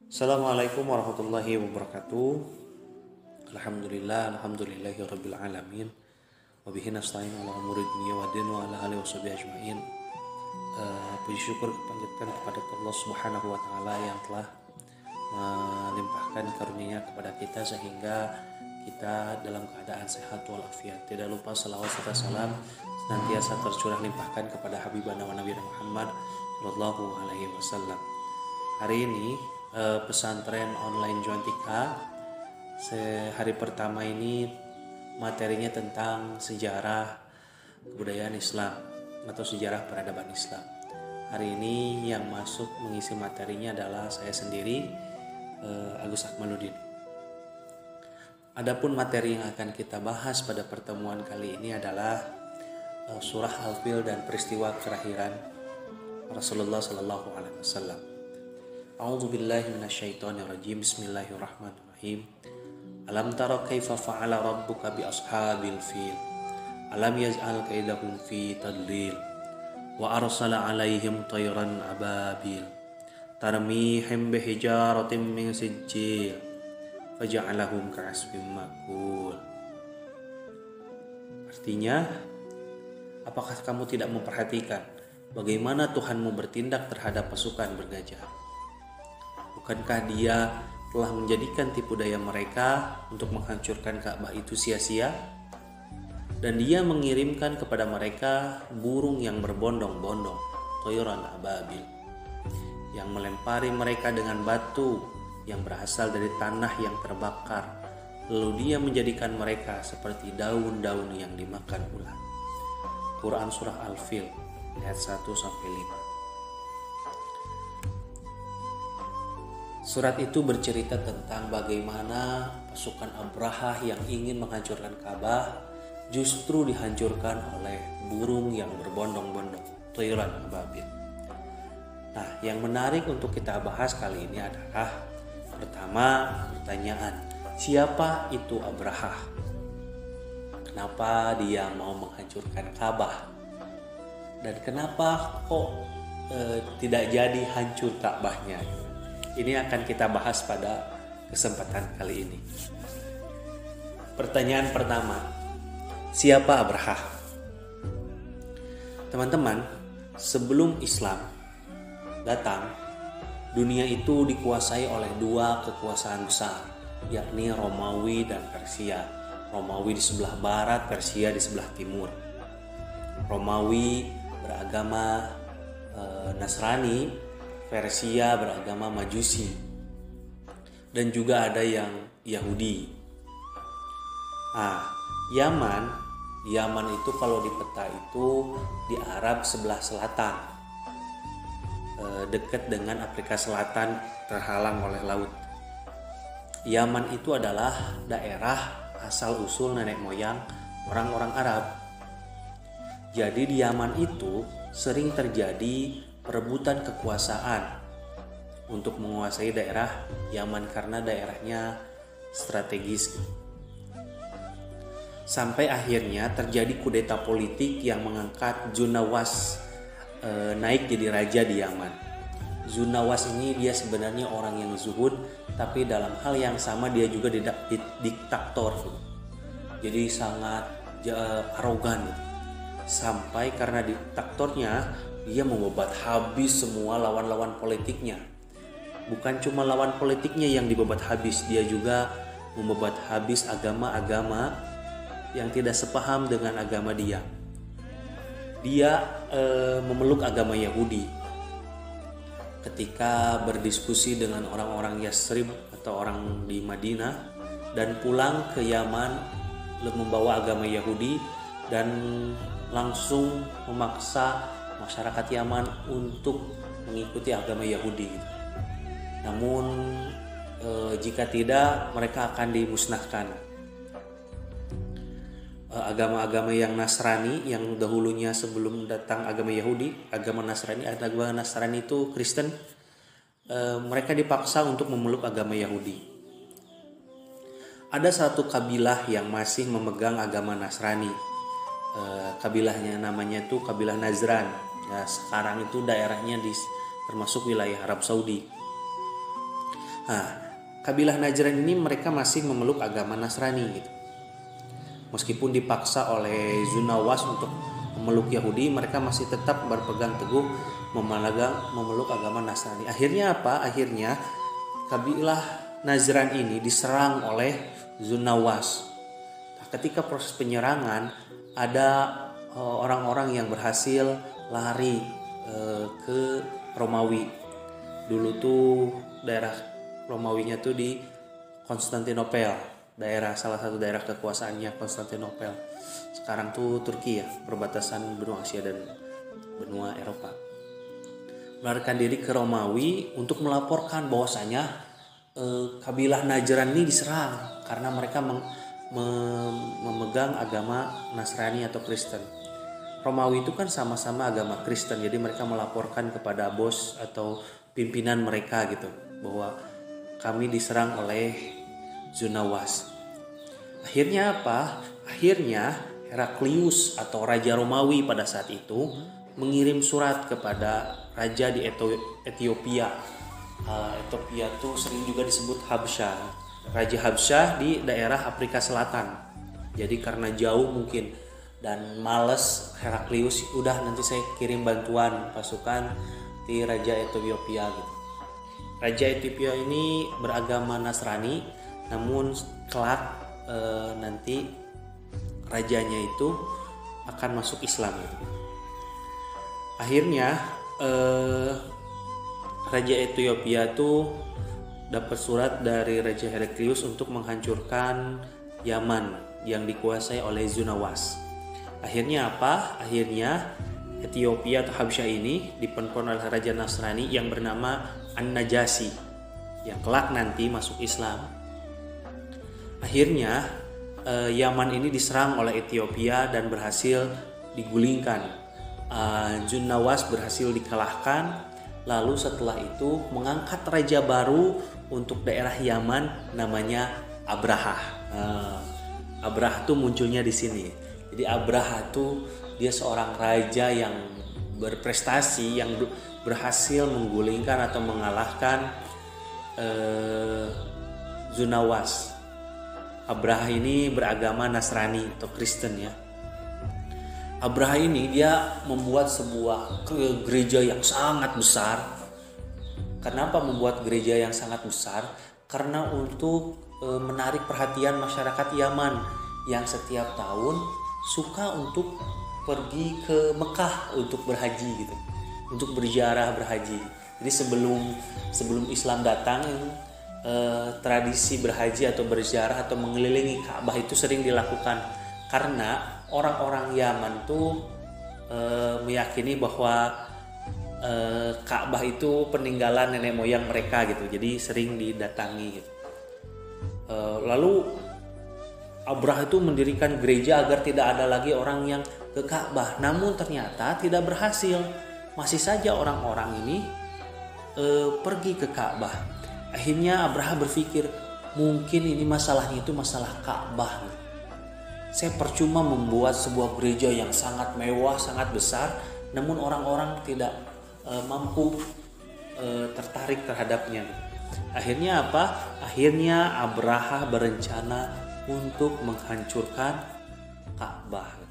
Assalamualaikum warahmatullahi wabarakatuh. Alhamdulillahirabbil alamin. Wa bihi nasta'in ala umuri dunya wa din wa ala alihi washabihi ajmain. Puji syukur panjatkan kepada Allah Subhanahu wa taala yang telah melimpahkan karunia kepada kita sehingga kita dalam keadaan sehat walafiat. Tidak lupa selawat serta salam senantiasa tercurah limpahkan kepada Habibana wa Nabiyana Muhammad sallallahu alaihi wasallam. Hari ini pesantren online Juantika sehari pertama ini materinya tentang sejarah kebudayaan Islam atau sejarah peradaban Islam. Hari ini yang masuk mengisi materinya adalah saya sendiri, Agus Akmaluddin. Adapun materi yang akan kita bahas pada pertemuan kali ini adalah surah Al-Fil dan peristiwa kelahiran Rasulullah sallallahu alaihi wasallam. A'udzu billahi minasyaitonir rajim. Bismillahirrahmanirrahim. Alam tara kaifa fa'ala rabbuka bi ashabil fil? Alam yaj'al kaidahum fi tadlil wa arsala 'alaihim tayran ababil tarmihim bihijaratin min sijil faja'alahum ka'asfin ma'kul. Artinya, apakah kamu tidak memperhatikan bagaimana Tuhanmu bertindak terhadap pasukan bergajah? Bukankah Dia telah menjadikan tipu daya mereka untuk menghancurkan Ka'bah itu sia-sia? Dan Dia mengirimkan kepada mereka burung yang berbondong-bondong, toyoran ababil, yang melempari mereka dengan batu yang berasal dari tanah yang terbakar. Lalu Dia menjadikan mereka seperti daun-daun yang dimakan ulat. Quran Surah Al-Fil ayat 1-5. Surat itu bercerita tentang bagaimana pasukan Abrahah yang ingin menghancurkan Ka'bah justru dihancurkan oleh burung yang berbondong-bondong, toyoran ababil. Nah, yang menarik untuk kita bahas kali ini adalah pertama, pertanyaan, siapa itu Abrahah? Kenapa dia mau menghancurkan Ka'bah? Dan kenapa kok tidak jadi hancur Ka'bahnya? Ini akan kita bahas pada kesempatan kali ini. Pertanyaan pertama, siapa Abrahah? Teman-teman, sebelum Islam datang, dunia itu dikuasai oleh dua kekuasaan besar, yakni Romawi dan Persia. Romawi di sebelah barat, Persia di sebelah timur. Romawi beragama Nasrani, Persia beragama Majusi, dan juga ada yang Yahudi. Yaman itu kalau di peta itu di Arab sebelah selatan, dekat dengan Afrika Selatan, terhalang oleh laut. Yaman itu adalah daerah asal usul nenek moyang orang-orang Arab. Jadi di Yaman itu sering terjadi perebutan kekuasaan untuk menguasai daerah Yaman karena daerahnya strategis. Sampai akhirnya terjadi kudeta politik yang mengangkat Zunawas naik jadi raja di Yaman. Zunawas ini dia sebenarnya orang yang zuhud, tapi dalam hal yang sama dia juga diktator. Jadi sangat arogan. Sampai karena diktatornya dia membabat habis semua lawan-lawan politiknya. Bukan cuma lawan politiknya yang dibabat habis, dia juga membabat habis agama-agama yang tidak sepaham dengan agama dia. Dia memeluk agama Yahudi. Ketika berdiskusi dengan orang-orang Yasrib atau orang di Madinah dan pulang ke Yaman membawa agama Yahudi dan langsung memaksa masyarakat Yaman untuk mengikuti agama Yahudi. Namun jika tidak, mereka akan dimusnahkan. Agama-agama yang Nasrani yang dahulunya sebelum datang agama Yahudi, agama Nasrani itu Kristen, mereka dipaksa untuk memeluk agama Yahudi. Ada satu kabilah yang masih memegang agama Nasrani. Kabilahnya namanya itu kabilah Najran. Ya, sekarang itu daerahnya termasuk wilayah Arab Saudi. Nah, kabilah Najran ini mereka masih memeluk agama Nasrani gitu. Meskipun dipaksa oleh Zunawas untuk memeluk Yahudi, mereka masih tetap berpegang teguh memeluk agama Nasrani. Akhirnya apa? Akhirnya kabilah Najran ini diserang oleh Zunawas. Nah, ketika proses penyerangan, ada orang-orang yang berhasil lari ke Romawi. Dulu tuh daerah Romawinya tuh di Konstantinopel, salah satu daerah kekuasaannya Konstantinopel. Sekarang tuh Turki ya, perbatasan benua Asia dan benua Eropa. Melarikan diri ke Romawi untuk melaporkan bahwasanya kabilah Najran ini diserang karena mereka memegang agama Nasrani atau Kristen. Romawi itu kan sama-sama agama Kristen, jadi mereka melaporkan kepada bos atau pimpinan mereka gitu bahwa kami diserang oleh Zunawas. Akhirnya apa? Akhirnya Heraklius atau Raja Romawi pada saat itu mengirim surat kepada raja di Ethiopia. Ethiopia tuh sering juga disebut Habsyah. Raja Habsyah di daerah Afrika Selatan. Jadi karena jauh mungkin dan males Heraklius, udah nanti saya kirim bantuan pasukan di Raja Ethiopia gitu. Raja Ethiopia ini beragama Nasrani, namun kelak nanti rajanya itu akan masuk Islam gitu. Akhirnya Raja Ethiopia tuh dapat surat dari Raja Heraklius untuk menghancurkan Yaman yang dikuasai oleh Zunawas. Akhirnya apa? Akhirnya Ethiopia atau Habsyah ini dipimpin oleh Raja Nasrani yang bernama An-Najasyi yang kelak nanti masuk Islam. Akhirnya Yaman ini diserang oleh Ethiopia dan berhasil digulingkan. Zunawas berhasil dikalahkan. Lalu setelah itu mengangkat raja baru untuk daerah Yaman namanya Abraha. Abraha tuh munculnya di sini. Jadi Abraha tuh dia seorang raja yang berprestasi yang berhasil menggulingkan atau mengalahkan Zunawas. Abraha ini beragama Nasrani atau Kristen ya. Abraha ini dia membuat sebuah gereja yang sangat besar. Kenapa membuat gereja yang sangat besar? Karena untuk menarik perhatian masyarakat Yaman yang setiap tahun suka untuk pergi ke Mekah untuk berhaji gitu, untuk berziarah berhaji. Jadi sebelum Islam datang, tradisi berhaji atau berziarah atau mengelilingi Ka'bah itu sering dilakukan karena orang-orang Yaman tuh meyakini bahwa Ka'bah itu peninggalan nenek moyang mereka gitu, jadi sering didatangi gitu. Lalu Abraha itu mendirikan gereja agar tidak ada lagi orang yang ke Ka'bah, namun ternyata tidak berhasil. Masih saja orang-orang ini pergi ke Ka'bah. Akhirnya Abraha berpikir mungkin ini masalahnya itu masalah Ka'bah. Saya percuma membuat sebuah gereja yang sangat mewah, sangat besar, namun orang-orang tidak mampu tertarik terhadapnya. Akhirnya apa? Akhirnya Abraha berencana untuk menghancurkan Ka'bah.